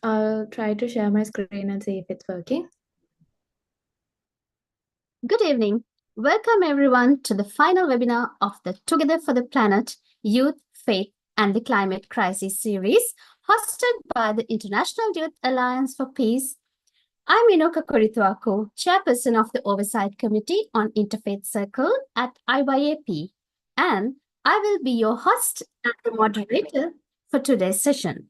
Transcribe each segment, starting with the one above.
I'll try to share my screen and see if it's working. Good evening. Welcome everyone to the final webinar of the Together for the Planet, Youth, Faith and the Climate Crisis series, hosted by the International Youth Alliance for Peace. I'm Inoka Korithuako, Chairperson of the Oversight Committee on Interfaith Circle at IYAP, and I will be your host and the moderator for today's session.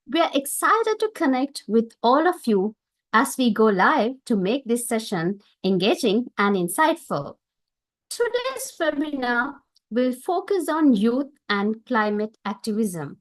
We are excited to connect with all of you as we go live to make this session engaging and insightful. Today's webinar will focus on youth and climate activism,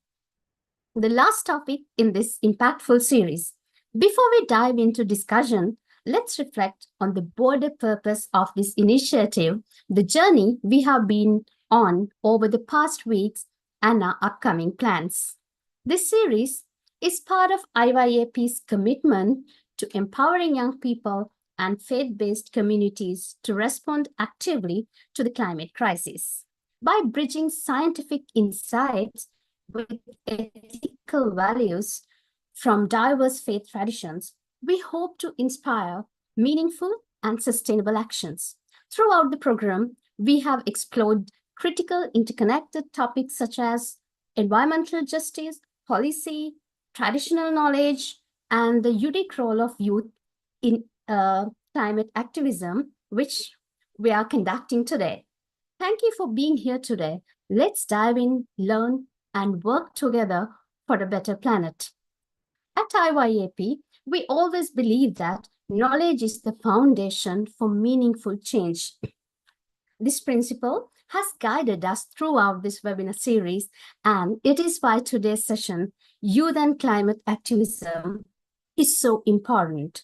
the last topic in this impactful series. Before we dive into discussion, let's reflect on the broader purpose of this initiative, the journey we have been on over the past weeks, and our upcoming plans. This series is part of IYAP's commitment to empowering young people and faith-based communities to respond actively to the climate crisis. By bridging scientific insights with ethical values from diverse faith traditions, we hope to inspire meaningful and sustainable actions. Throughout the program, we have explored critical interconnected topics such as environmental justice, policy, traditional knowledge, and the unique role of youth in climate activism, which we are conducting today. Thank you for being here today. Let's dive in, learn, and work together for a better planet. At IYAP, we always believe that knowledge is the foundation for meaningful change. This principle has guided us throughout this webinar series, and it is why today's session, Youth and Climate Activism, is so important.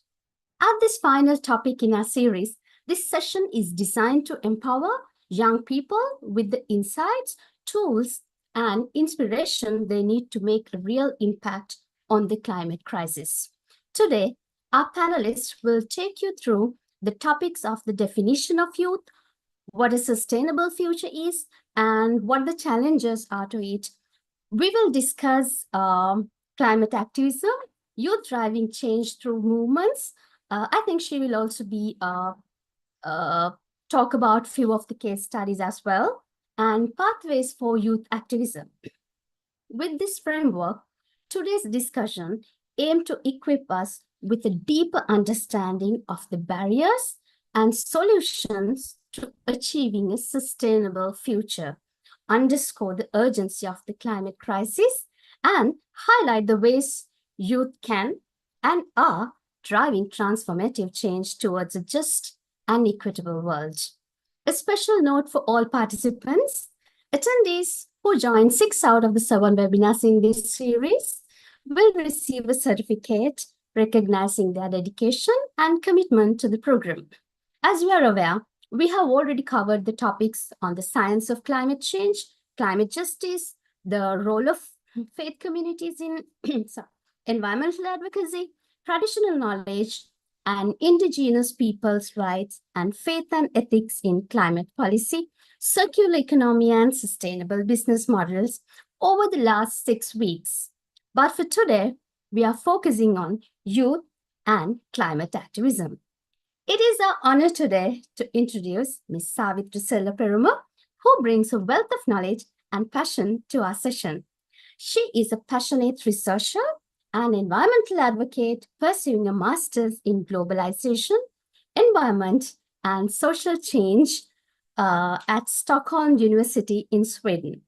At this final topic in our series, this session is designed to empower young people with the insights, tools, and inspiration they need to make a real impact on the climate crisis. Today, our panelists will take you through the topics of the definition of youth, what a sustainable future is, and what the challenges are to it. We will discuss climate activism, youth driving change through movements. I think she will also be talk about few of the case studies as well, and pathways for youth activism. With this framework, today's discussion aims to equip us with a deeper understanding of the barriers and solutions to achieving a sustainable future, underscore the urgency of the climate crisis, and highlight the ways youth can and are driving transformative change towards a just and equitable world. A special note for all participants: attendees who join 6 out of the 7 webinars in this series will receive a certificate recognizing their dedication and commitment to the program. As you are aware, we have already covered the topics on the science of climate change, climate justice, the role of faith communities in environmental advocacy, traditional knowledge, and indigenous peoples' rights, and faith and ethics in climate policy, circular economy, and sustainable business models over the last 6 weeks. But for today, we are focusing on youth and climate activism. It is our honor today to introduce Ms. Savitri Perumal, who brings a wealth of knowledge and passion to our session. She is a passionate researcher and environmental advocate pursuing a master's in globalization, environment, and social change at Stockholm University in Sweden.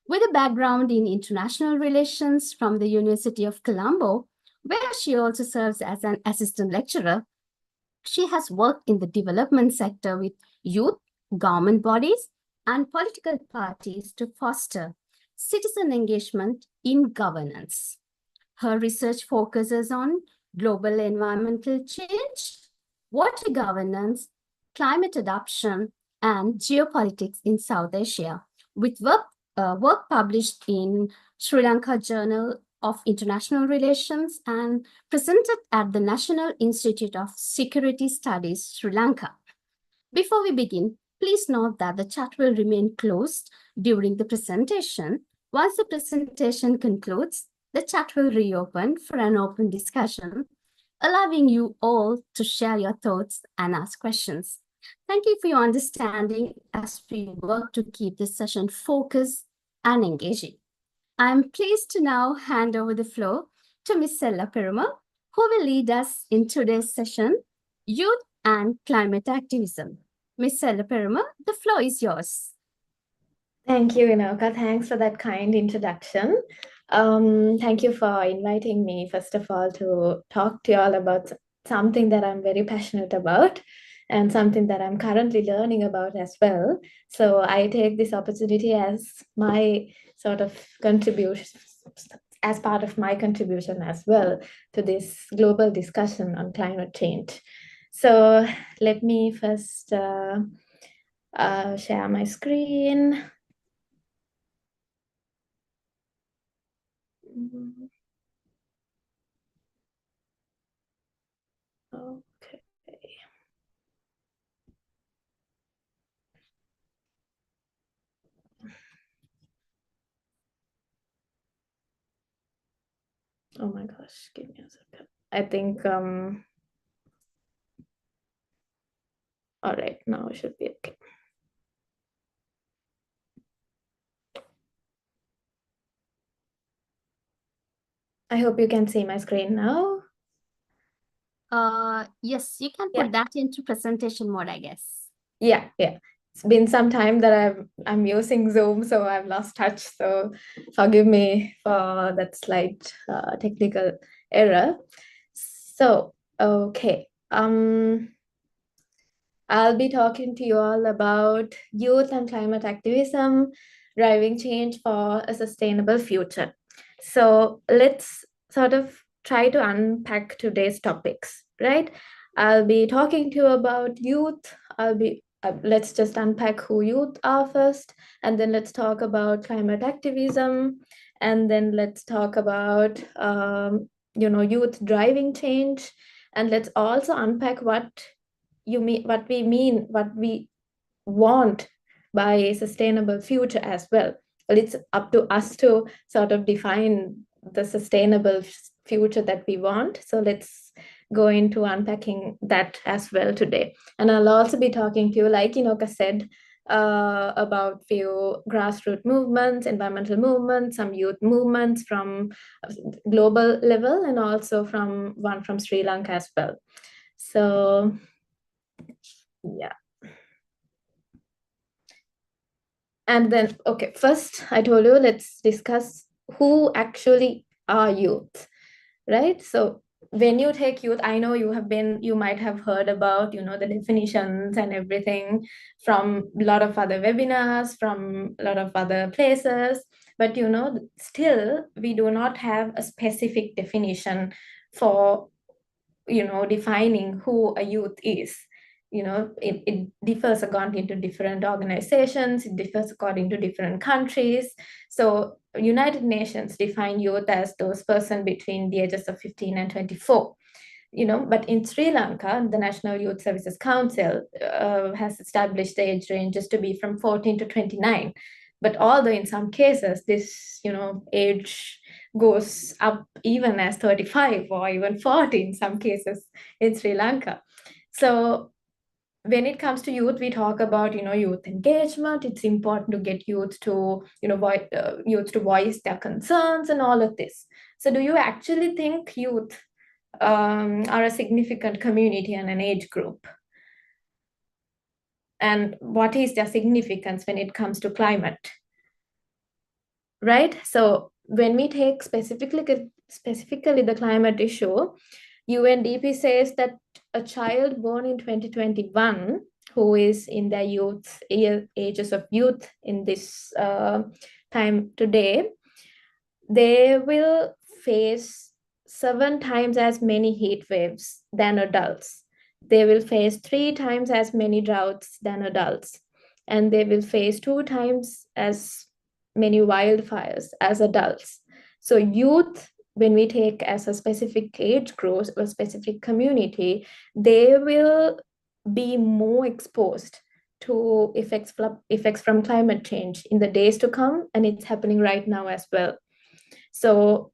With a background in international relations from the University of Colombo, where she also serves as an assistant lecturer, she has worked in the development sector with youth, government bodies, and political parties to foster citizen engagement in governance. Her research focuses on global environmental change, water governance, climate adaptation, and geopolitics in South Asia, with work published in Sri Lanka Journal of International Relations and presented at the National Institute of Security Studies, Sri Lanka. Before we begin, please note that the chat will remain closed during the presentation. Once the presentation concludes, the chat will reopen for an open discussion, allowing you all to share your thoughts and ask questions. Thank you for your understanding as we work to keep this session focused and engaging. I'm pleased to now hand over the floor to Ms. Sella Perumal, who will lead us in today's session, Youth and Climate Activism. Ms. Sella Perumal, the floor is yours. Thank you, Inoka. Thanks for that kind introduction. Thank you for inviting me, first of all, to talk to you all about something that I'm very passionate about and something that I'm currently learning about as well. So I take this opportunity as my sort of contribution, as part of my contribution as well to this global discussion on climate change. So let me first share my screen. Okay. Oh my gosh, give me a second. I think all right, now it should be okay. I hope you can see my screen now. Yes, you can put that into presentation mode, I guess. Yeah. It's been some time that I'm using Zoom, so I've lost touch. So forgive me for that slight technical error. So okay. I'll be talking to you all about youth and climate activism, driving change for a sustainable future. So let's sort of try to unpack today's topics, right? I'll be talking to you about youth. Let's just unpack who youth are first, and then let's talk about climate activism, and then let's talk about youth driving change, and let's also unpack what we want by a sustainable future as well. Well, it's up to us to sort of define the sustainable future that we want. So let's go into unpacking that as well today. And I'll also be talking to you, like Inoka said, about few grassroots movements, environmental movements, some youth movements from global level, and also from one from Sri Lanka as well. So yeah. And then, okay, first I told you, let's discuss who actually are youth, right? So when you take youth, I know you might have heard about, the definitions and everything from a lot of other webinars, from a lot of other places, but, still we do not have a specific definition for, defining who a youth is. It differs according to different organizations, it differs according to different countries. So United Nations define youth as those person between the ages of 15 and 24. But in Sri Lanka, the National Youth Services Council has established the age ranges to be from 14 to 29. But although in some cases this, age goes up even as 35 or even 40 in some cases in Sri Lanka. So when it comes to youth, we talk about, youth engagement. It's important to get youth to, youth to voice their concerns and all of this. So do you actually think youth are a significant community and an age group? And what is their significance when it comes to climate? Right? So when we take specifically the climate issue, UNDP says that a child born in 2021 who is in their ages of youth in this time today, they will face 7 times as many heat waves than adults. They will face 3 times as many droughts than adults. And they will face 2 times as many wildfires as adults. So youth, when we take as a specific age group or specific community, they will be more exposed to effects from climate change in the days to come, and it's happening right now as well. So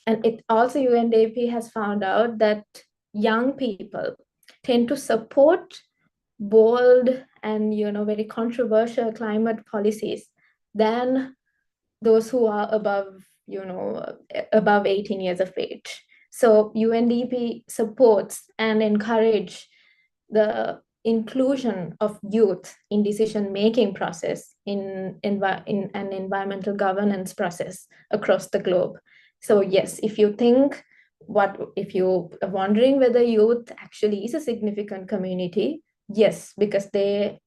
And it also, UNDP has found out that young people tend to support bold and very controversial climate policies than those who are above 18 years of age. So UNDP supports and encourage the inclusion of youth in decision making process in an environmental governance process across the globe. So yes, if you think, what if you are wondering whether youth actually is a significant community, yes, because they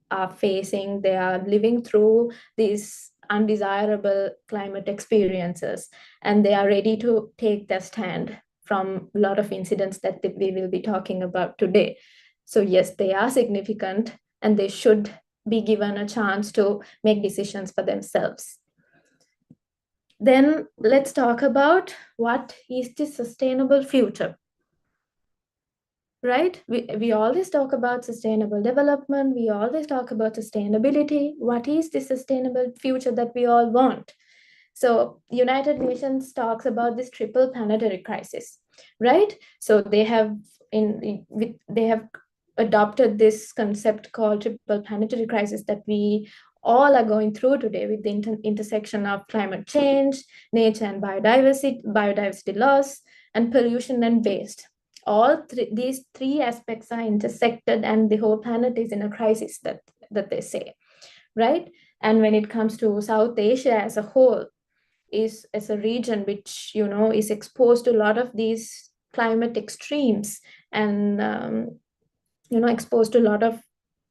are living through these undesirable climate experiences, and they are ready to take their stand from a lot of incidents that we will be talking about today. So yes, they are significant, and they should be given a chance to make decisions for themselves. Then let's talk about what is the sustainable future. Right? We always talk about sustainable development. We always talk about sustainability. What is the sustainable future that we all want? So United Nations talks about this triple planetary crisis, right? So they have adopted this concept called triple planetary crisis that we all are going through today, with the intersection of climate change, nature and biodiversity loss, and pollution and waste. These three aspects are intersected, and the whole planet is in a crisis, that they say, right? And when it comes to South Asia as a whole, is as a region which is exposed to a lot of these climate extremes, and exposed to a lot of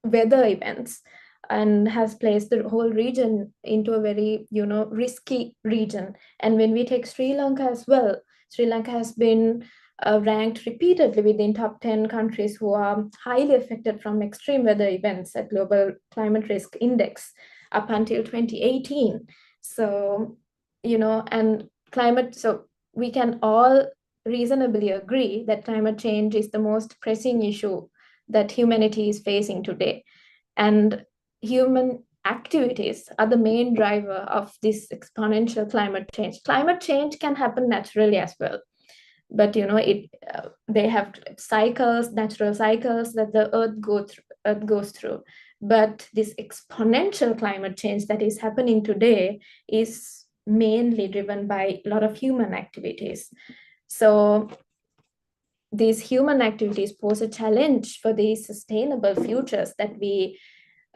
weather events, and has placed the whole region into a very risky region. And when we take Sri Lanka as well, Sri Lanka has been ranked repeatedly within top 10 countries who are highly affected from extreme weather events at Global Climate Risk Index up until 2018. So and climate so we can all reasonably agree that climate change is the most pressing issue that humanity is facing today. And human activities are the main driver of this exponential climate change. Climate change can happen naturally as well, but they have cycles, natural cycles that the earth goes through. But this exponential climate change that is happening today is mainly driven by a lot of human activities. So these human activities pose a challenge for these sustainable futures that we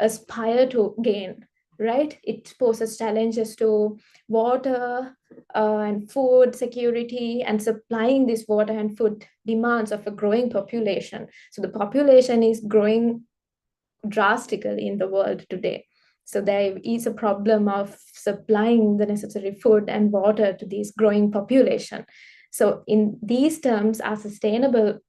aspire to gain, right? It poses challenges to water and food security, and supplying this water and food demands of a growing population. So the population is growing drastically in the world today. So there is a problem of supplying the necessary food and water to this growing population. So in these terms, the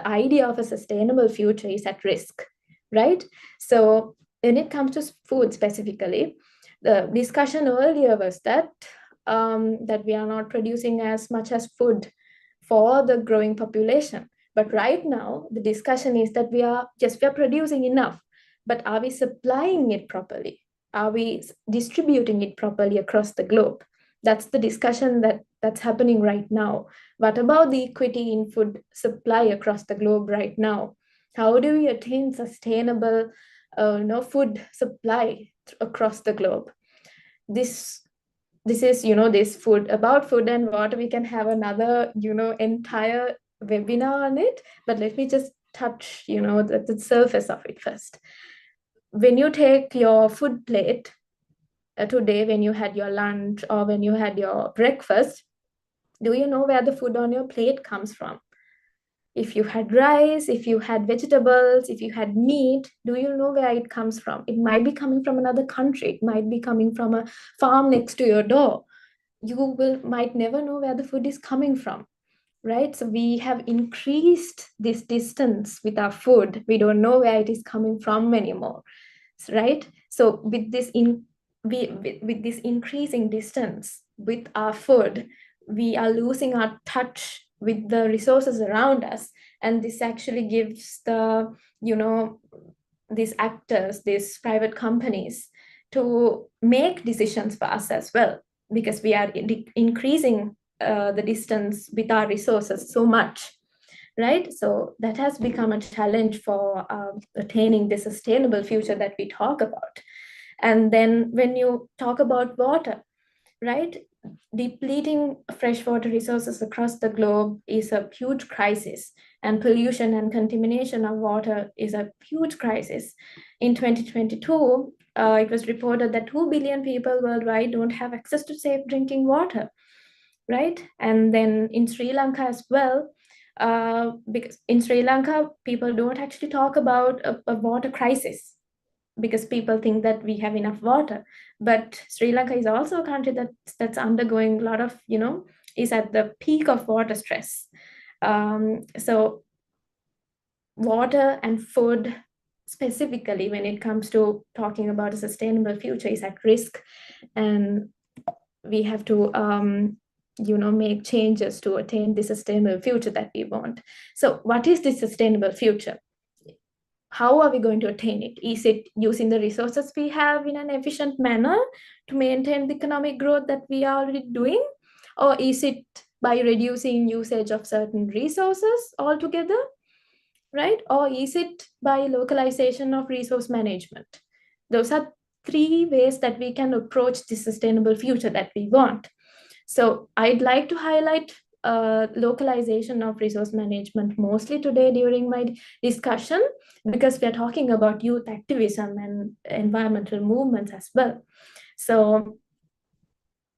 idea of a sustainable future is at risk, right? So when it comes to food specifically, the discussion earlier was that we are not producing as much as food for the growing population. But right now, the discussion is that we are producing enough, but are we supplying it properly? Are we distributing it properly across the globe? That's the discussion that's happening right now. What about the equity in food supply across the globe right now? How do we attain sustainable food supply across the globe? This is this food and water. We can have another entire webinar on it, but let me just touch the surface of it first. When you take your food plate today, when you had your lunch or when you had your breakfast, do you know where the food on your plate comes from? If you had rice, if you had vegetables, if you had meat, do you know where it comes from? It might be coming from another country. It might be coming from a farm next to your door. You might never know where the food is coming from, right? So we have increased this distance with our food. We don't know where it is coming from anymore, right? So with this increasing distance with our food, we are losing our touch with the resources around us, and this actually gives these actors, these private companies, to make decisions for us as well, because we are increasing the distance with our resources so much, right? So that has become a challenge for attaining the sustainable future that we talk about. And then when you talk about water, right? Depleting freshwater resources across the globe is a huge crisis, and pollution and contamination of water is a huge crisis. In 2022, it was reported that 2 billion people worldwide don't have access to safe drinking water, right? And then in Sri Lanka as well, because in Sri Lanka, people don't actually talk about a water crisis because people think that we have enough water. But Sri Lanka is also a country that's undergoing a lot of, is at the peak of water stress. So water and food, specifically when it comes to talking about a sustainable future, is at risk, and we have to make changes to attain the sustainable future that we want. So what is the sustainable future? How are we going to attain it? Is it using the resources we have in an efficient manner to maintain the economic growth that we are already doing? Or is it by reducing usage of certain resources altogether, right? Or is it by localization of resource management? Those are three ways that we can approach the sustainable future that we want. So I'd like to highlight localization of resource management mostly today during my discussion, because we're talking about youth activism and environmental movements as well. So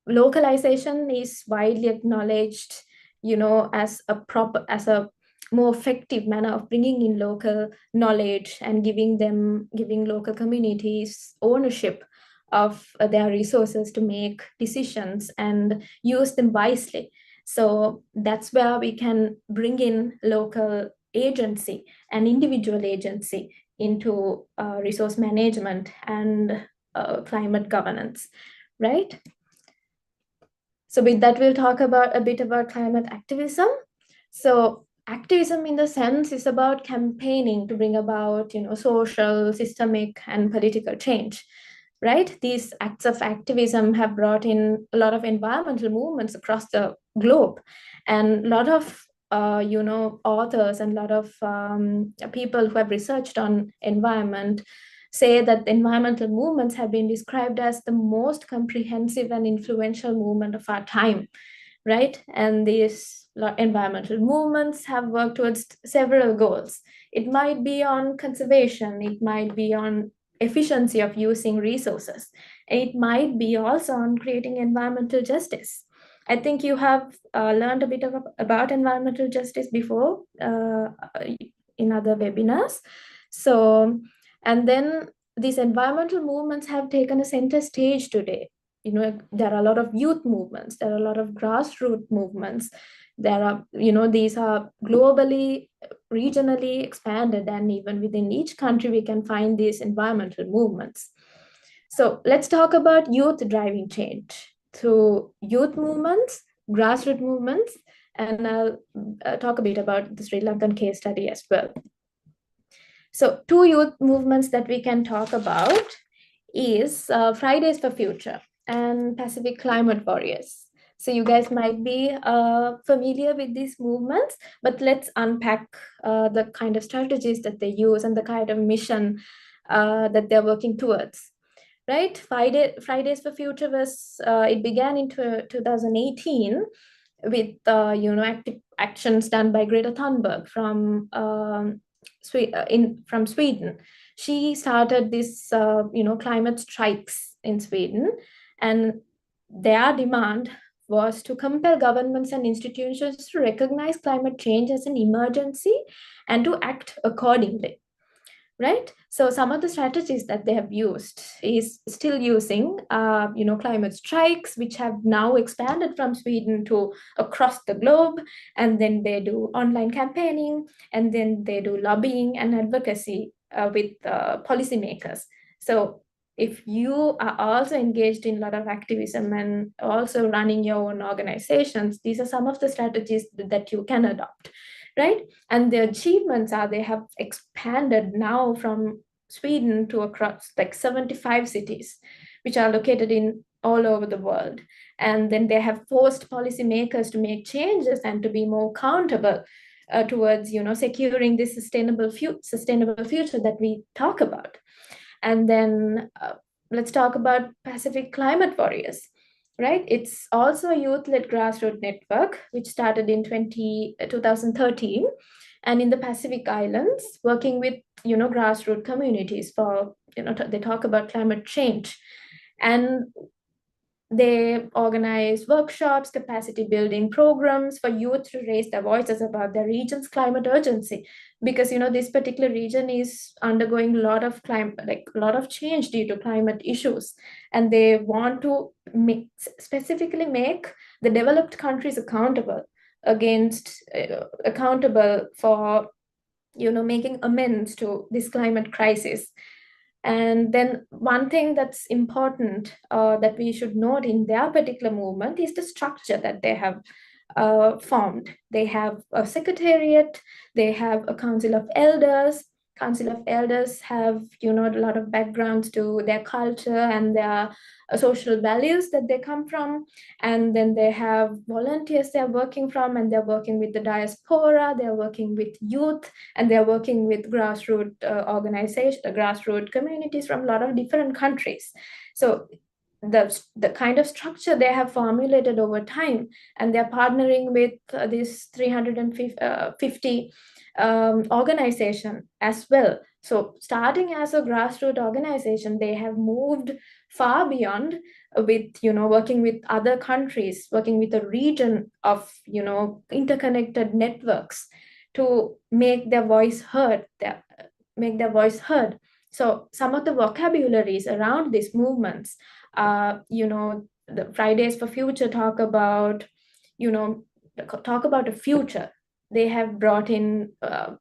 localization is widely acknowledged, as a more effective manner of bringing in local knowledge and giving local communities ownership of their resources to make decisions and use them wisely. So that's where we can bring in local agency and individual agency into resource management and climate governance, right? So with that, we'll talk about a bit about climate activism. So activism in the sense is about campaigning to bring about, social, systemic, and political change, right? These acts of activism have brought in a lot of environmental movements across the globe, and a lot of authors and a lot of people who have researched on environment say that environmental movements have been described as the most comprehensive and influential movement of our time, right? And these environmental movements have worked towards several goals. It might be on conservation, it might be on efficiency of using resources, it might be also on creating environmental justice. I think you have learned a bit about environmental justice before in other webinars. So, and then these environmental movements have taken a center stage today. There are a lot of youth movements, there are a lot of grassroots movements, there are, these are globally, regionally expanded, and even within each country we can find these environmental movements. So let's talk about youth driving change through youth movements, grassroots movements, and I'll talk a bit about the Sri Lankan case study as well. So two youth movements that we can talk about is Fridays for Future and Pacific Climate Warriors. So you guys might be familiar with these movements, but let's unpack the kind of strategies that they use and the kind of mission that they're working towards. Right? Fridays for Future was, it began in 2018 with, active actions done by Greta Thunberg from from Sweden. She started this, climate strikes in Sweden, and their demand was to compel governments and institutions to recognize climate change as an emergency and to act accordingly. Right? So some of the strategies that they have used is still using, climate strikes, which have now expanded from Sweden to across the globe. And then they do online campaigning, and then they do lobbying and advocacy with policymakers. So if you are also engaged in a lot of activism and also running your own organizations, these are some of the strategies that you can adopt, right? And the achievements are they have expanded now from Sweden to across like 75 cities, which are located in all over the world. And then they have forced policymakers to make changes and to be more accountable towards, securing this sustainable future that we talk about. And then let's talk about Pacific Climate Warriors, right? It's also a youth-led grassroots network which started in 2013, and in the Pacific Islands, working with grassroots communities for they talk about climate change. And they organize workshops, capacity building programs for youth to raise their voices about their region's climate urgency. Because this particular region is undergoing a lot of change due to climate issues, and they want to specifically make the developed countries accountable for making amends to this climate crisis. And then one thing that's important that we should note in their particular movement is the structure that they have formed. They have a secretariat, they have a council of elders. Council of elders have a lot of backgrounds to their culture and their social values that they come from. And then they have volunteers they're working from, and they're working with the diaspora, they're working with youth, and they're working with grassroots organizations, grassroots communities from a lot of different countries. So the kind of structure they have formulated over time, and they're partnering with this 350 organization as well. So starting as a grassroots organization, they have moved far beyond with working with other countries, working with a region of interconnected networks to make their voice heard. So some of the vocabularies around these movements, the Fridays for Future talk about a future. They have brought in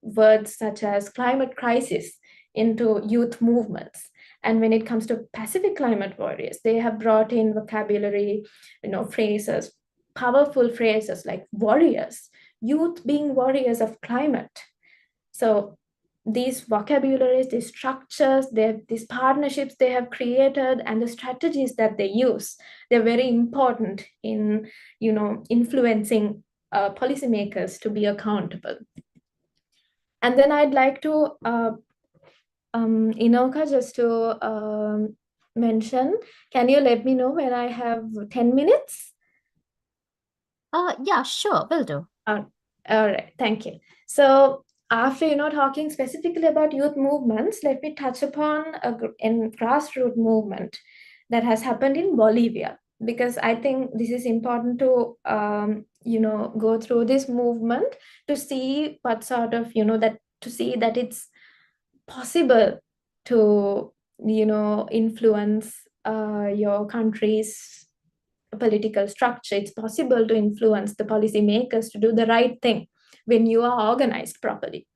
words such as climate crisis into youth movements. And when it comes to Pacific Climate Warriors, they have brought in vocabulary, phrases, powerful phrases like warriors, youth being warriors of climate. So these vocabularies, these structures, these partnerships they have created, and the strategies that they use, they're very important in influencing policymakers to be accountable. And then I'd like to Inoka, just to mention, can you let me know when I have 10 minutes? Yeah, sure, will do. All right, thank you. So after talking specifically about youth movements, let me touch upon a grassroots movement that has happened in Bolivia, because I think this is important to go through this movement to see what sort of to see that it's possible to influence your country's political structure. It's possible to influence the policymakers to do the right thing when you are organized properly,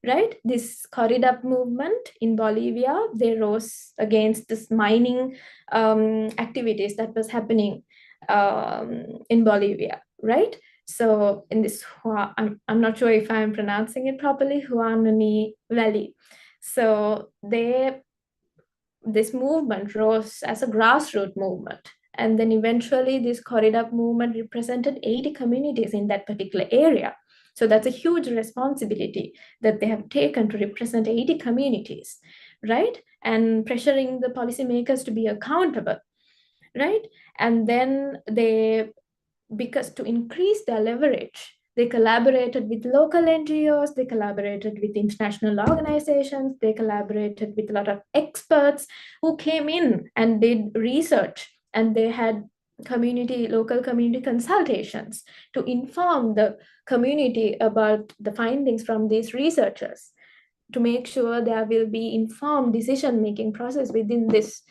right? This corridor movement in Bolivia, they rose against this mining activities that was happening in Bolivia, right? So in this, I'm not sure if I'm pronouncing it properly, Huanani Valley. So this movement rose as a grassroots movement. And then eventually this corridor movement represented 80 communities in that particular area. So that's a huge responsibility that they have taken to represent 80 communities, right? And pressuring the policymakers to be accountable, right? And then because to increase their leverage, they collaborated with local NGOs, they collaborated with international organizations, they collaborated with a lot of experts who came in and did research, and they had local community consultations to inform the community about the findings from these researchers, to make sure there will be informed decision-making process within this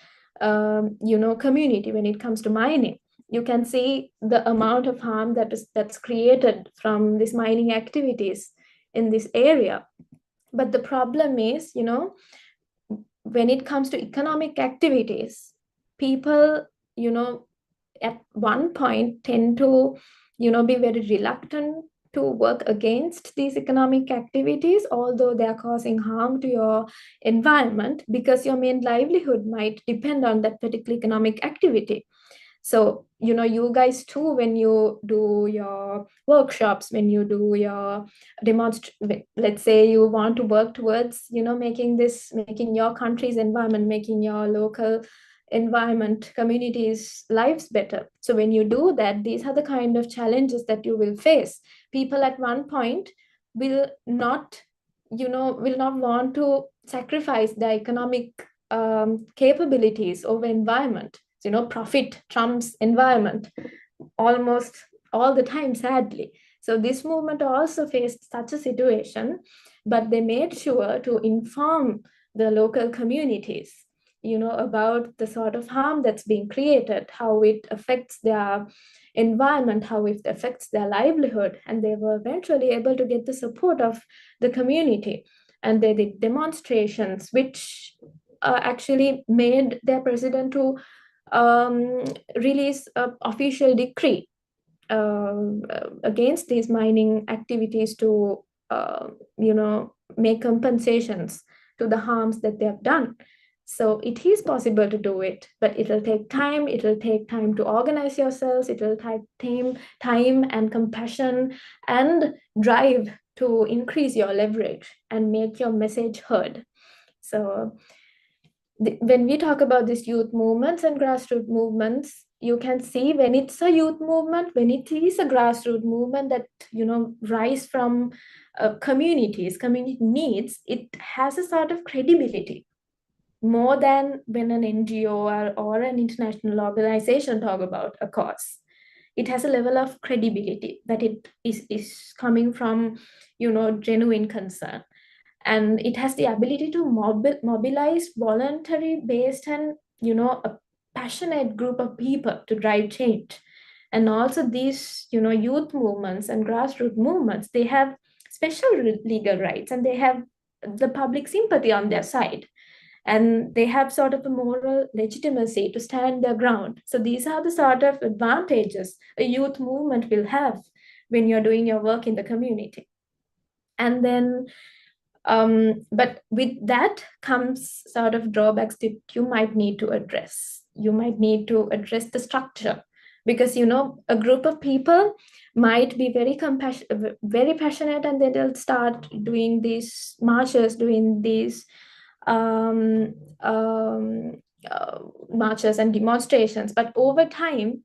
community when it comes to mining. You can see the amount of harm that's created from these mining activities in this area. But the problem is, when it comes to economic activities, people, at one point tend to, be very reluctant to work against these economic activities, although they are causing harm to your environment, because your main livelihood might depend on that particular economic activity. So, you guys too, when you do your workshops, when you do your let's say you want to work towards, making your country's environment, making your local environment, communities' lives better. So when you do that, these are the kind of challenges that you will face. People at one point will not, will not want to sacrifice their economic capabilities over environment. Profit trumps environment almost all the time, sadly. So this movement also faced such a situation, but they made sure to inform the local communities, about the sort of harm that's being created, how it affects their environment, how it affects their livelihood. And they were eventually able to get the support of the community. And they did demonstrations, which actually made their president to release an official decree against these mining activities to, make compensations to the harms that they have done. So it is possible to do it, but it'll take time. It'll take time to organize yourselves. It'll take time and compassion and drive to increase your leverage and make your message heard. So when we talk about these youth movements and grassroots movements, you can see when it's a youth movement, when it is a grassroots movement that rise from community needs, it has a sort of credibility more than when an NGO or an international organization talk about a cause. It has a level of credibility that it is coming from genuine concern, and it has the ability to mobilize voluntary based and a passionate group of people to drive change. And also these youth movements and grassroots movements, they have special legal rights, and they have the public sympathy on their side, and they have sort of a moral legitimacy to stand their ground. So these are the sort of advantages a youth movement will have when you're doing your work in the community. And then but with that comes sort of drawbacks that you might need to address. You might need to address the structure, because a group of people might be very passionate, and then they'll start doing these marches, doing these um, um, marches and demonstrations. But over time,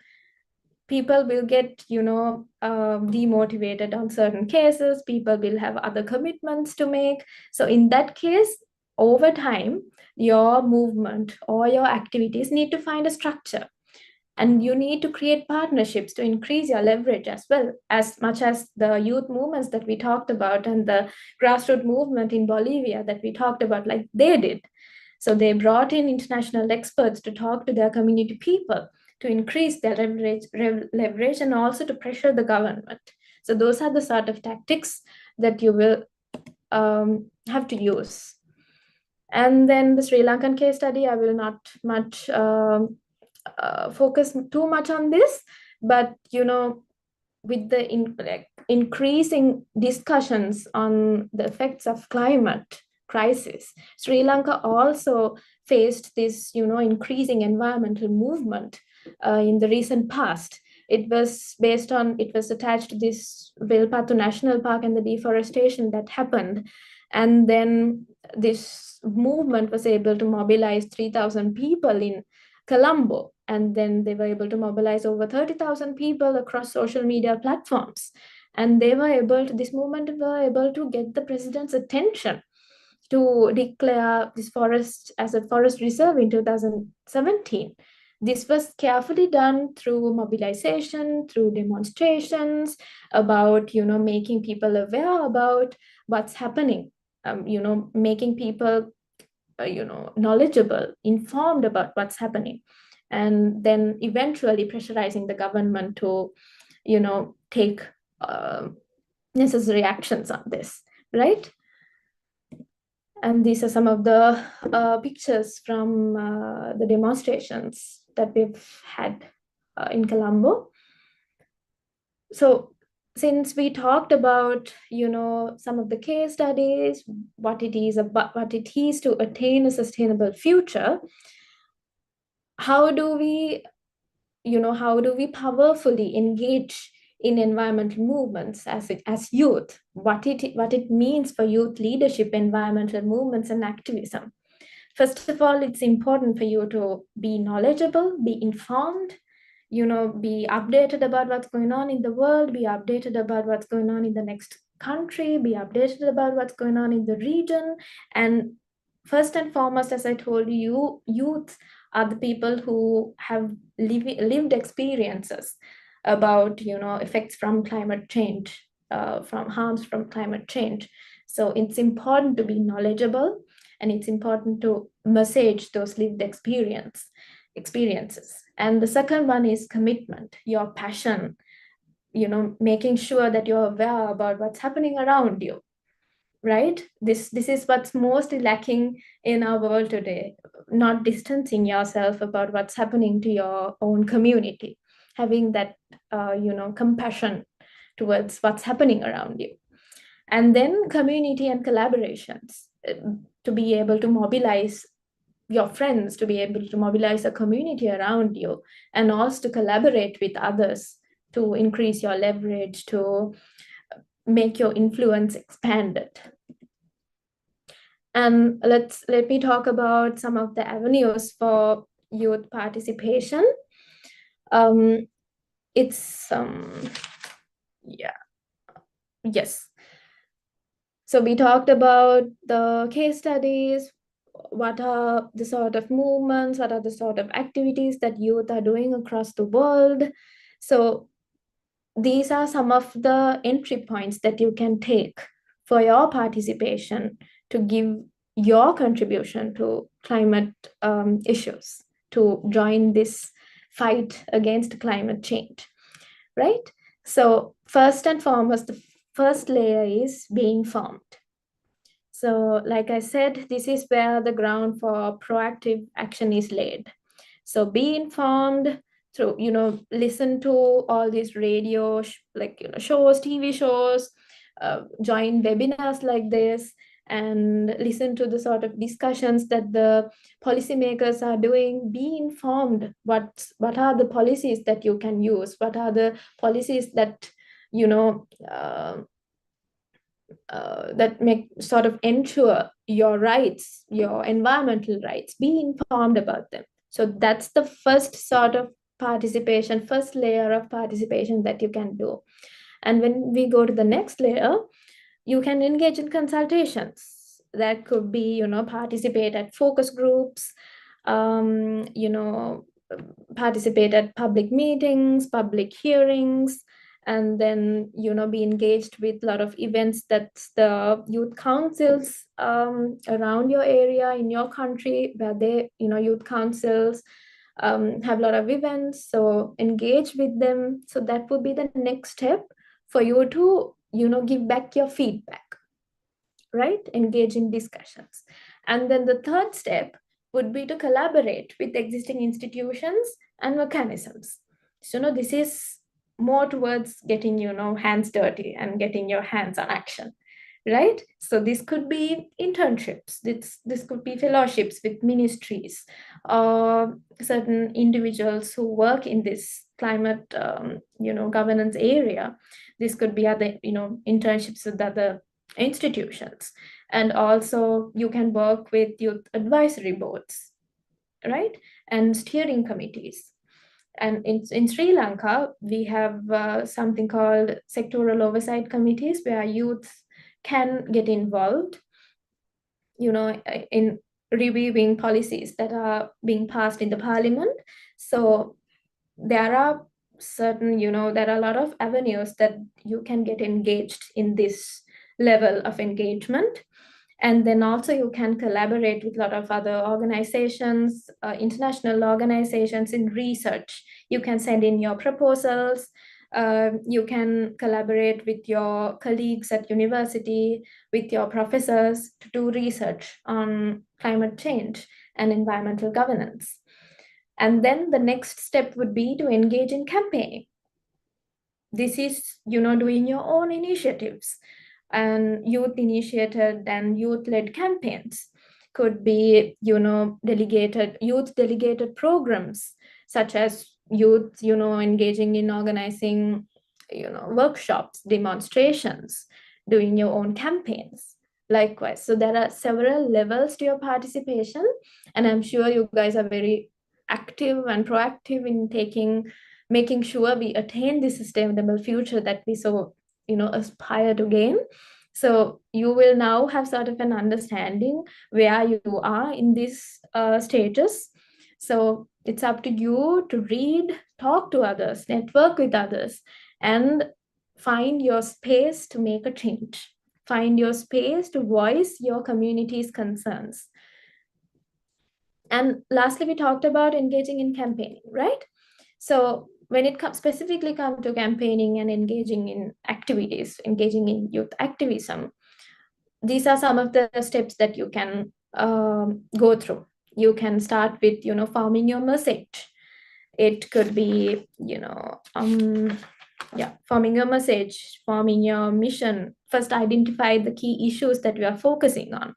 people will get demotivated on certain cases. People will have other commitments to make. So in that case, over time, your movement or your activities need to find a structure, and you need to create partnerships to increase your leverage as well, as much as the youth movements that we talked about and the grassroots movement in Bolivia that we talked about, like they did. So they brought in international experts to talk to their community people to increase their leverage and also to pressure the government. So those are the sort of tactics that you will have to use. And then the Sri Lankan case study, I will not much focus too much on this, but with the increasing discussions on the effects of climate crisis, Sri Lanka also faced this increasing environmental movement in the recent past. It was attached to this Vilpattu National Park and the deforestation that happened. And then this movement was able to mobilize 3,000 people in Colombo, and then they were able to mobilize over 30,000 people across social media platforms. And this movement were able to get the president's attention to declare this forest as a forest reserve in 2017. This was carefully done through mobilization, through demonstrations, about making people aware about what's happening, making people knowledgeable, informed about what's happening, and then eventually pressurizing the government to take necessary actions on this, right? And these are some of the pictures from the demonstrations that we've had in Colombo. So since we talked about some of the case studies, what it is to attain a sustainable future, how do we how do we powerfully engage in environmental movements as youth, what it means for youth leadership, environmental movements, and activism. First of all, it's important for you to be knowledgeable, be informed, be updated about what's going on in the world, be updated about what's going on in the next country, be updated about what's going on in the region. And first and foremost, as I told you, youth are the people who have lived experiences about effects from climate change, from harms from climate change. So it's important to be knowledgeable, and it's important to message those lived experiences. And the second one is commitment, your passion, making sure that you're aware about what's happening around you, right? This is what's most lacking in our world today, not distancing yourself about what's happening to your own community, having that compassion towards what's happening around you. And then community and collaborations, to be able to mobilize your friends, to be able to mobilize a community around you, and also to collaborate with others to increase your leverage, to make your influence expanded. And let me talk about some of the avenues for youth participation. It's yeah, yes. So we talked about the case studies, what are the sort of movements, what are the sort of activities that youth are doing across the world. So these are some of the entry points that you can take for your participation to give your contribution to climate issues, to join this fight against climate change, right? So first and foremost, the first layer is being informed. So like I said, this is where the ground for proactive action is laid. So be informed through, listen to all these radio, shows, TV shows, join webinars like this, and listen to the sort of discussions that the policymakers are doing. Be informed what are the policies that you can use, what are the policies that that make sort of ensure your rights, your environmental rights. Be informed about them. So that's the first sort of participation, first layer of participation that you can do. And when we go to the next layer, you can engage in consultations. That could be, participate at focus groups, participate at public meetings, public hearings, and then be engaged with a lot of events that the youth councils around your area in your country, where they youth councils have a lot of events. So engage with them. So that would be the next step for you to give back your feedback, right? Engage in discussions. And then the third step would be to collaborate with existing institutions and mechanisms. So this is more towards getting hands dirty and getting your hands on action, right? So this could be internships, this could be fellowships with ministries or certain individuals who work in this climate governance area. This could be other internships with other institutions. And also you can work with youth advisory boards, right, and steering committees. And in Sri Lanka, we have something called sectoral oversight committees, where youth can get involved, in reviewing policies that are being passed in the parliament. So there are there are a lot of avenues that you can get engaged in this level of engagement. And then also you can collaborate with a lot of other organizations, international organizations in research. You can send in your proposals. You can collaborate with your colleagues at university, with your professors, to do research on climate change and environmental governance. And then the next step would be to engage in campaigning. This is, doing your own initiatives, and youth initiated and youth-led campaigns. Could be, youth delegated programs, such as youth, engaging in organizing, workshops, demonstrations, doing your own campaigns. Likewise, so there are several levels to your participation, and I'm sure you guys are very active and proactive in making sure we attain the sustainable future that we so aspire to gain. So you will now have sort of an understanding where you are in this status. So it's up to you to read, talk to others, network with others, and find your space to make a change. Find your space to voice your community's concerns. And lastly, we talked about engaging in campaigning, right? So when it comes specifically come to campaigning and engaging in activities, engaging in youth activism, these are some of the steps that you can go through. You can start with forming your message. It could be forming your message, forming your mission. First identify the key issues that you are focusing on,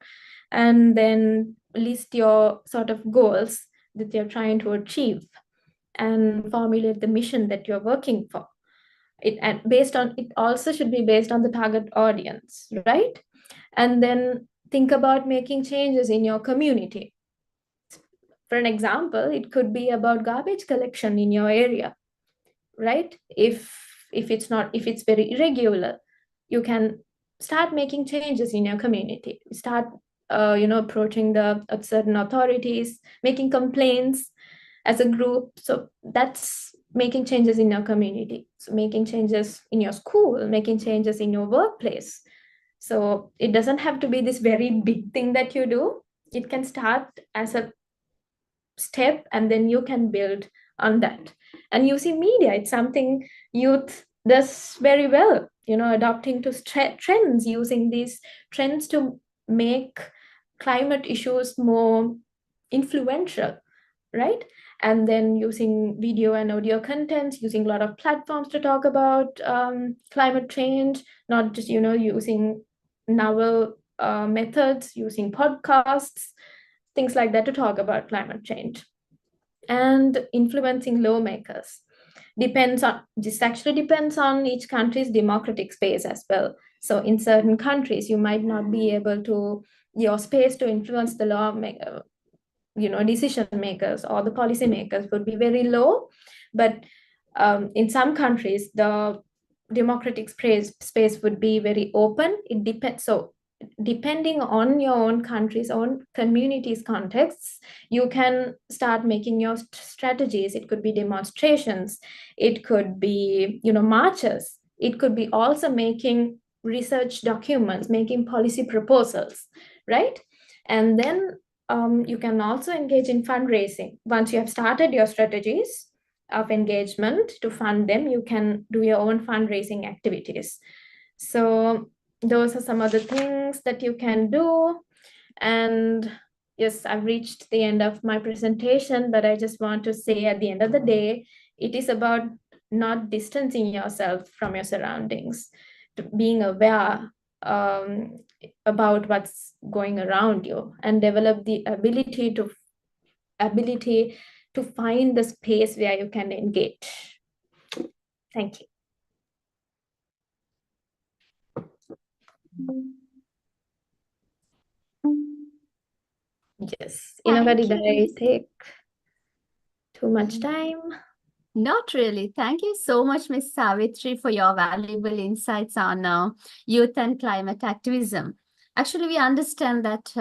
and then list your sort of goals that you're trying to achieve, and formulate the mission that you're working for. It also should be based on the target audience, right? And then think about making changes in your community. For an example, it could be about garbage collection in your area, right? If it's very irregular, you can start making changes in your community. Start approaching the certain authorities, making complaints as a group. So that's making changes in your community. So making changes in your school, making changes in your workplace. So it doesn't have to be this very big thing that you do. It can start as a step, and then you can build on that. And using media, it's something youth does very well, adopting to trends, using these trends to make climate issues more influential, right? And then using video and audio contents, using a lot of platforms to talk about climate change, not just using novel methods, using podcasts, things like that to talk about climate change. And influencing lawmakers this actually depends on each country's democratic space as well. So in certain countries you might not be able to, your space to influence the decision makers or the policy makers would be very low. But in some countries the democratic space would be very open. It depends. So depending on your own country's own community's contexts, you can start making your strategies. It could be demonstrations, it could be marches, it could be also making research documents, making policy proposals, right? And then you can also engage in fundraising. Once you have started your strategies of engagement to fund them, you can do your own fundraising activities. So those are some other things that you can do. And yes, I've reached the end of my presentation, but I just want to say at the end of the day, it is about not distancing yourself from your surroundings, being aware about what's going around you, and develop the ability to find the space where you can engage. Thank you. Yes, Inaka, did I take too much time? Not really. Thank you so much, Ms. Savitri, for your valuable insights on youth and climate activism. Actually, we understand that,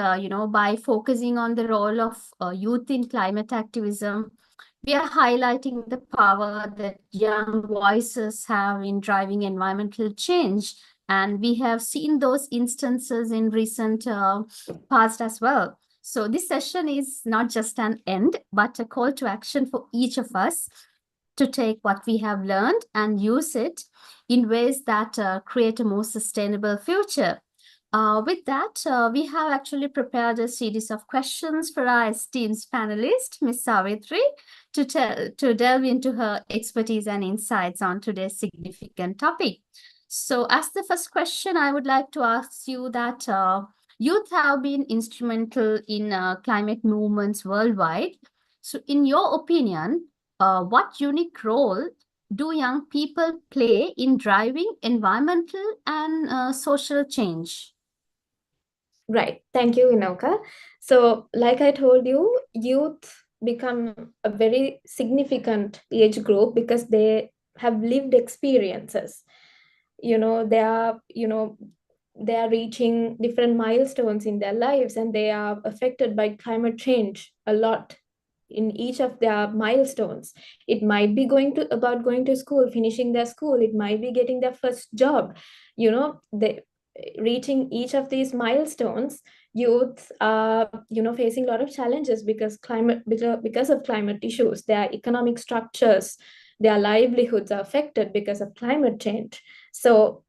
by focusing on the role of youth in climate activism, we are highlighting the power that young voices have in driving environmental change. And we have seen those instances in recent past as well. So this session is not just an end, but a call to action for each of us to take what we have learned and use it in ways that create a more sustainable future. With that, we have actually prepared a series of questions for our esteemed panelist, Ms. Savitri, to delve into her expertise and insights on today's significant topic. So as the first question, I would like to ask you that youth have been instrumental in climate movements worldwide. So in your opinion, what unique role do young people play in driving environmental and social change? Right. Thank you, Inoka. So, like I told you, youth become a very significant age group because they have lived experiences. They are reaching different milestones in their lives, and they are affected by climate change a lot in each of their milestones. It might be going to school, finishing their school. It might be getting their first job. They reaching each of these milestones. Youth are facing a lot of challenges because of climate issues. Their economic structures, their livelihoods are affected because of climate change. So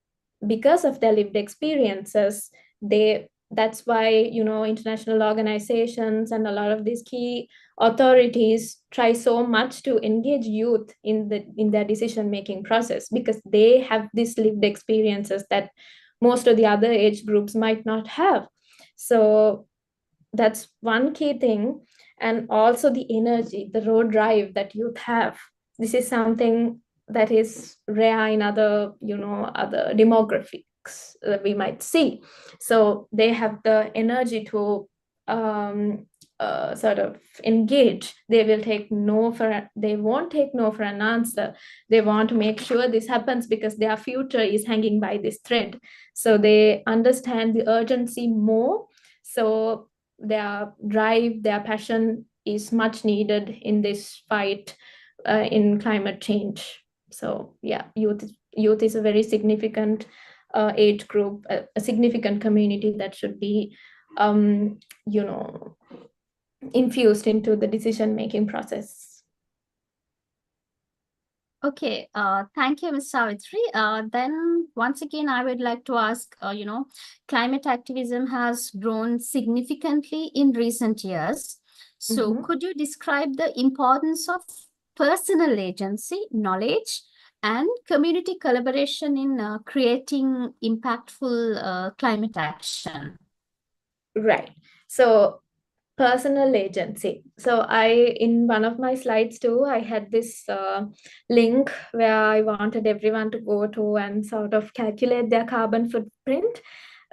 because of their lived experiences, that's why international organizations and a lot of these key authorities try so much to engage youth in their decision making process, because they have these lived experiences that most of the other age groups might not have. So that's one key thing. And also the energy, the road drive that youth have. This is something that is rare in other demographics that we might see. So they have the energy to um, sort of engage. They won't take no for an answer. They want to make sure this happens because their future is hanging by this thread. So they understand the urgency more. So their drive, their passion is much needed in this fight in climate change. So yeah, youth is a very significant age group, a significant community that should be you know infused into the decision making process. Okay, thank you, Ms. Savitri. Then once again, I would like to ask, climate activism has grown significantly in recent years. So could you describe the importance of personal agency, knowledge, and community collaboration in creating impactful climate action? Right. So personal agency. So in one of my slides too, I had this link where I wanted everyone to go to and sort of calculate their carbon footprint.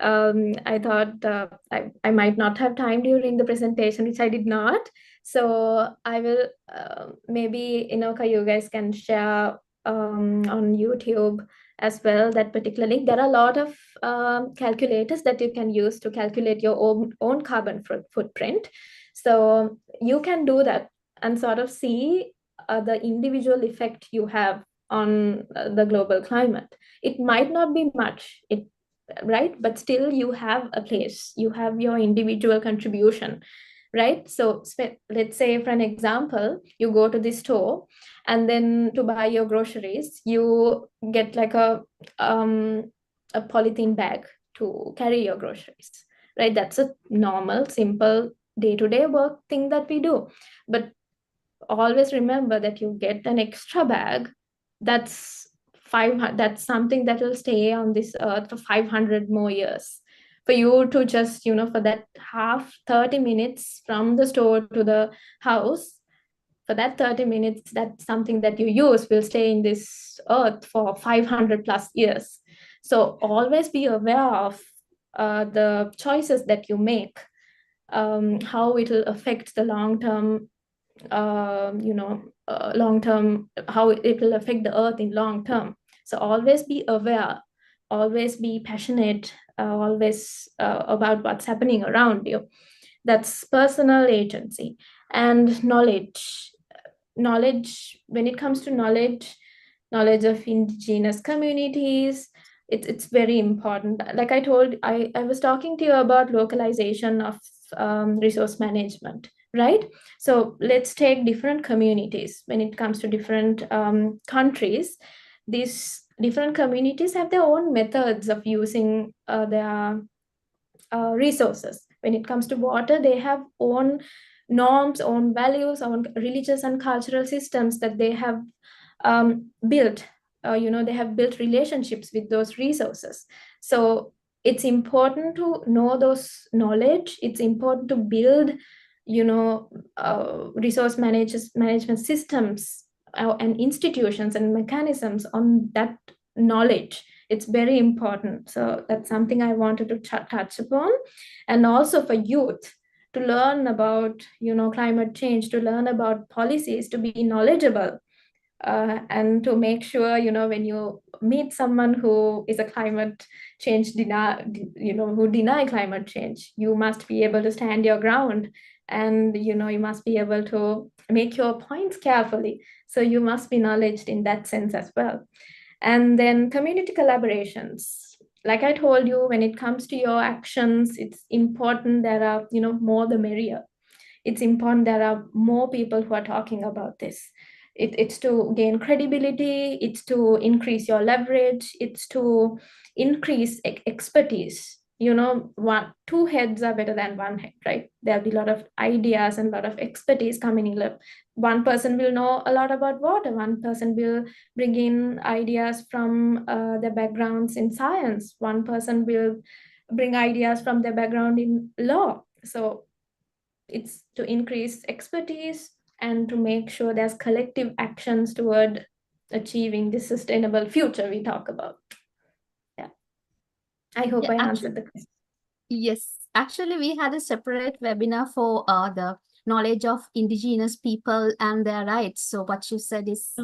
I thought I might not have time during the presentation, which I did not. So I will maybe, you guys can share on YouTube as well that particular link. There are a lot of calculators that you can use to calculate your own carbon footprint. So you can do that and sort of see the individual effect you have on the global climate. It might not be much, right? But still you have a place, you have your individual contribution, right? So let's say, for an example, you go to the store, and then to buy your groceries, you get like a polythene bag to carry your groceries, right? That's a normal, simple day-to-day work thing that we do. But always remember that you get an extra bag. That's something that will stay on this earth for 500 more years. For you to just, for that half 30 minutes from the store to the house, for that 30 minutes, that's something that you use will stay in this earth for 500 plus years. So always be aware of the choices that you make, how it will affect the long term, how it will affect the earth in long term. So always be aware, always be passionate, always about what's happening around you. That's personal agency. And knowledge, when it comes to knowledge of indigenous communities, it's very important. Like I was talking to you about localization of resource management, right? So let's take different communities. When it comes to different countries, these different communities have their own methods of using their resources. When it comes to water, they have own norms, own values, own religious and cultural systems that they have built. They have built relationships with those resources. So it's important to know those knowledge. It's important to build resource management systems and institutions and mechanisms on that knowledge. It's very important. So that's something I wanted to touch upon. And also for youth to learn about, climate change, to learn about policies, to be knowledgeable, and to make sure, when you meet someone who is a climate change who deny climate change, you must be able to stand your ground, and you must be able to make your points carefully. So you must be knowledgeable in that sense as well. And then community collaborations, like I told you, when it comes to your actions, it's important there are, more the merrier. It's important there are more people who are talking about this. It's to gain credibility, it's to increase your leverage, it's to increase expertise. Two heads are better than one head, right? There'll be a lot of ideas and a lot of expertise coming in. One person will know a lot about water, one person will bring in ideas from their backgrounds in science, one person will bring ideas from their background in law. So it's to increase expertise and to make sure there's collective actions toward achieving this sustainable future we talk about. Yeah. I hope Yeah, I actually, answered the question. yes. Actually, we had a separate webinar for the knowledge of indigenous people and their rights. So what you said is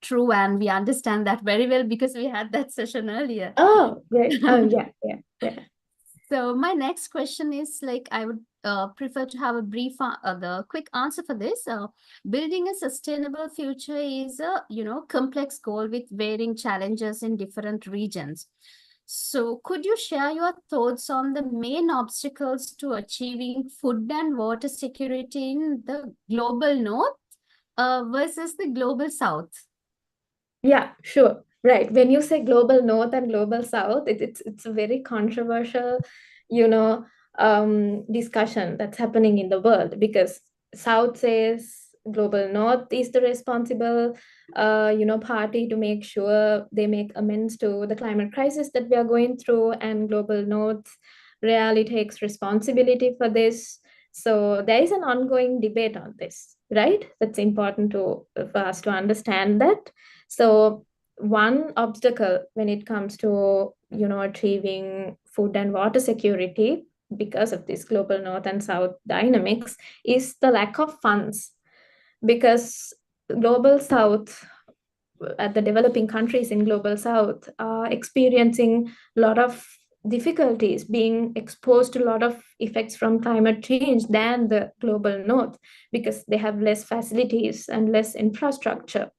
true, and we understand that very well because we had that session earlier. Oh, great. Oh, yeah, yeah, yeah. So my next question is like I would prefer to have a brief, the quick answer for this. Building a sustainable future is a complex goal with varying challenges in different regions. So could you share your thoughts on the main obstacles to achieving food and water security in the global north versus the global south? Yeah, sure. Right. When you say global north and global south, it's a very controversial, you know, discussion that's happening in the world, because South says global north is the responsible, party to make sure they make amends to the climate crisis that we are going through, and global north really takes responsibility for this. So there is an ongoing debate on this, right? That's important for us to understand that. So one obstacle when it comes to achieving food and water security, because of this global north and south dynamics, is the lack of funds. Because global south, the developing countries in global south are experiencing a lot of difficulties, being exposed to a lot of effects from climate change than the global north, because they have less facilities and less infrastructure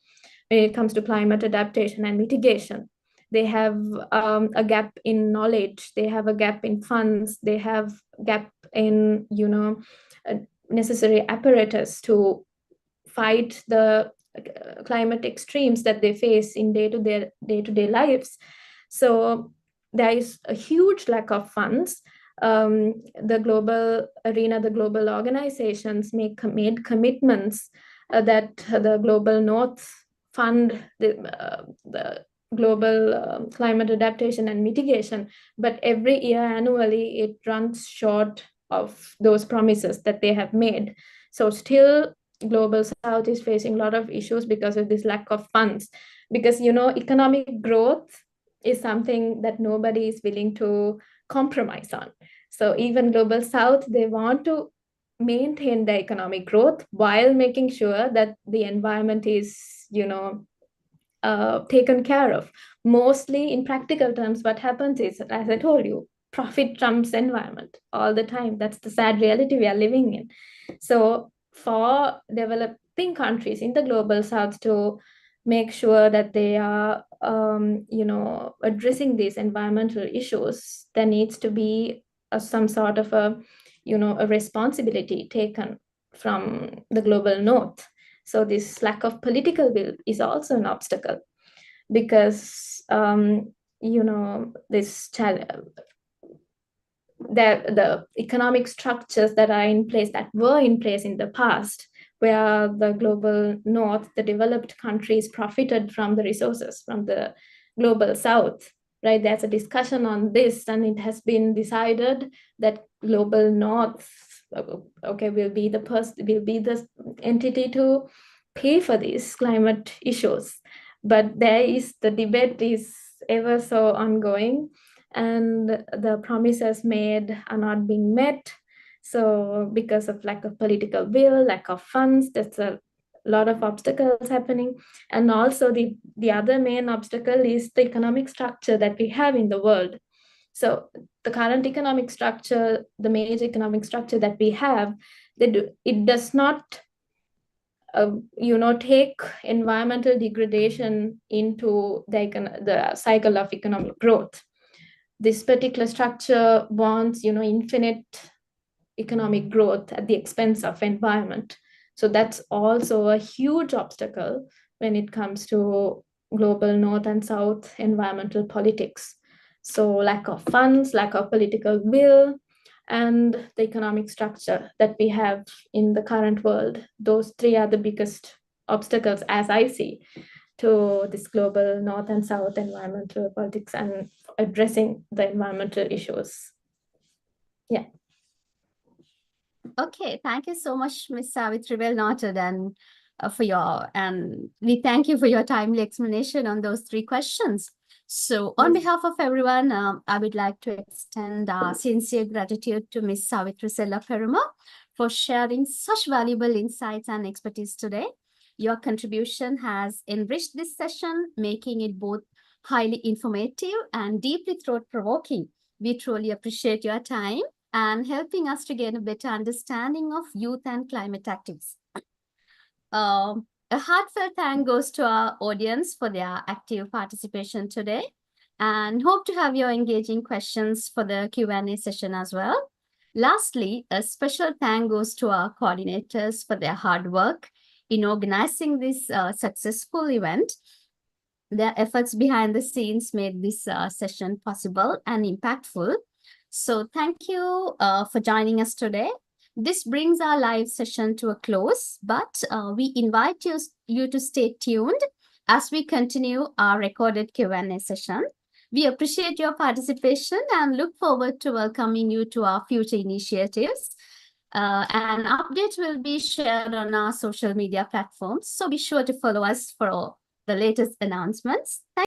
when it comes to climate adaptation and mitigation. They have a gap in knowledge, they have a gap in funds, they have gap in uh, necessary apparatus to fight the climate extremes that they face in day-to-day lives. So there is a huge lack of funds. The global arena, the global organizations made commitments that the global north fund the global climate adaptation and mitigation, but every year annually it runs short of those promises that they have made. So still global south is facing a lot of issues because of this lack of funds, because economic growth is something that nobody is willing to compromise on. So even global south, they want to maintain the economic growth while making sure that the environment is taken care of. Mostly in practical terms, what happens is, as I told you, profit trumps environment all the time. That's the sad reality we are living in. So for developing countries in the global south to make sure that they are addressing these environmental issues, there needs to be some sort of a responsibility taken from the global north. So this lack of political will is also an obstacle, because this the economic structures that are in place, that were in place in the past, where the global north, the developed countries, profited from the resources from the global south, right? There's a discussion on this, and it has been decided that global north, okay, will be the entity to pay for these climate issues. But the debate is ever so ongoing, and the promises made are not being met. So because of lack of political will, lack of funds, that's a lot of obstacles happening. And also the other main obstacle is the economic structure that we have in the world. So the current economic structure, the major economic structure that we have, it does not take environmental degradation into the cycle of economic growth. This particular structure wants infinite economic growth at the expense of environment. So that's also a huge obstacle when it comes to global north and south environmental politics. So lack of funds, lack of political will, and the economic structure that we have in the current world, those three are the biggest obstacles, as I see, to this global north and south environmental politics and addressing the environmental issues. Yeah. Okay, thank you so much, Ms. Savitri. Well noted, and we thank you for your timely explanation on those three questions. So, on behalf of everyone, I would like to extend our sincere gratitude to Ms. Savitri Sella Peruma for sharing such valuable insights and expertise today. Your contribution has enriched this session, making it both highly informative and deeply thought-provoking. We truly appreciate your time and helping us to gain a better understanding of youth and climate activism. A heartfelt thank goes to our audience for their active participation today, and hope to have your engaging questions for the Q&A session as well. Lastly, a special thank goes to our coordinators for their hard work in organizing this successful event. Their efforts behind the scenes made this session possible and impactful. So thank you for joining us today. This brings our live session to a close, but we invite you to stay tuned as we continue our recorded Q&A session. We appreciate your participation and look forward to welcoming you to our future initiatives. And updates will be shared on our social media platforms, so be sure to follow us for the latest announcements. Thank